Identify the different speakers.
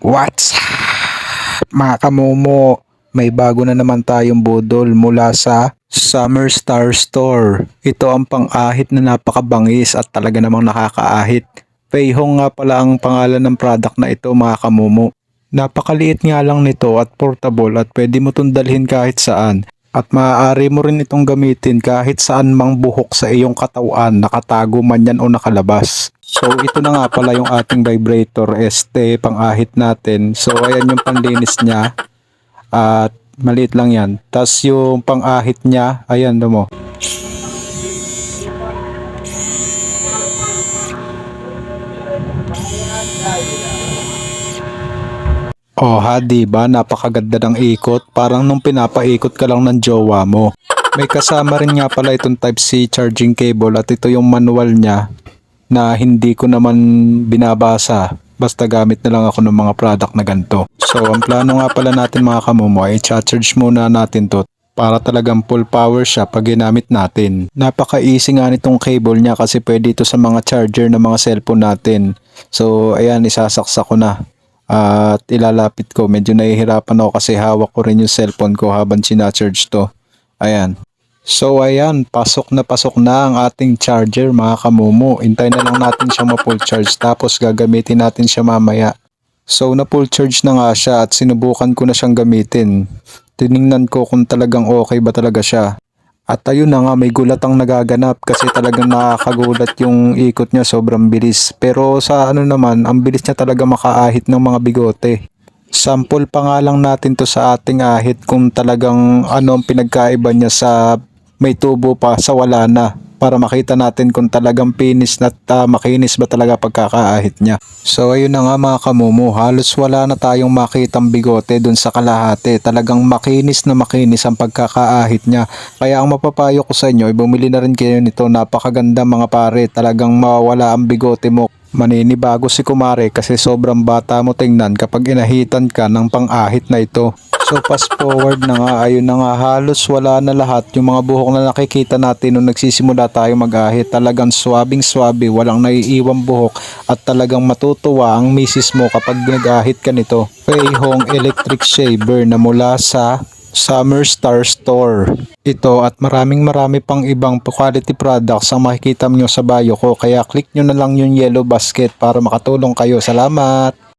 Speaker 1: What's up, mga kamomo? May bago na naman tayong budol mula sa Summer Star Store. Ito ang pang-ahit na napakabangis at talaga namang nakakaahit. Feihong nga pala ang pangalan ng product na ito, mga kamomo. Napakaliit nga lang nito at portable at pwede mo itong dalhin kahit saan. At maaari mo rin itong gamitin kahit saan mang buhok sa iyong katawan, nakatago man yan o nakalabas. So ito na nga pala yung ating vibrator, pang-ahit natin. So ayan yung panlinis niya at maliit lang yan. Tapos yung pang-ahit niya, ayan mo. Oh ha, diba? Napakaganda ng ikot. Parang nung pinapaikot ka lang ng jowa mo. May kasama rin nga pala itong Type-C charging cable at ito yung manual niya na hindi ko naman binabasa. Basta gamit na lang ako ng mga product na ganito. So ang plano nga pala natin, mga kamomo, ay charge muna natin to para talagang full power siya pag ginamit natin. Napaka-easy nga nitong cable niya kasi pwede ito sa mga charger ng mga cellphone natin. So ayan, isasaksak ko na. At ilalapit ko. Medyo nahihirapan ako kasi hawak ko rin yung cellphone ko habang sinacharge to. Ayan. So ayan, pasok na ang ating charger, mga kamomo. Hintay na lang natin siya ma-full charge tapos gagamitin natin siya mamaya. So na full charge na nga siya at sinubukan ko na siyang gamitin. Tiningnan ko kung talagang okay ba talaga siya. At ayun na nga, may gulat ang nagaganap kasi talagang nakakagulat yung ikot niya, sobrang bilis. Pero sa ano naman, ang bilis niya talaga makaahit ng mga bigote. Sample pa nga lang natin to sa ating ahit kung talagang ano ang pinagkaiba niya sa may tubo pa sa wala na. Para makita natin kung talagang pinis na makinis ba talaga pagkakaahit niya. So ayun na nga, mga kamomo, halos wala na tayong makitang bigote dun sa kalahati. Talagang makinis na makinis ang pagkakaahit niya. Kaya ang mapapayo ko sa inyo, bumili na rin kayo nito. Napakaganda, mga pare, talagang mawawala ang bigote mo. Maninibago si kumare kasi sobrang bata mo tingnan kapag inahitan ka ng pang-ahit na ito. So fast forward na nga, ayun na nga, halos wala na lahat yung mga buhok na nakikita natin nung nagsisimula tayo mag-ahit. Talagang swabing-swabe, walang naiiwang buhok at talagang matutuwa ang misis mo kapag nag-ahit ka nito. Feihong electric shaver na mula sa Summer Star Store. Ito at marami pang ibang quality products ang makikita nyo sa bio ko, kaya click nyo na lang yung yellow basket para makatulong kayo. Salamat!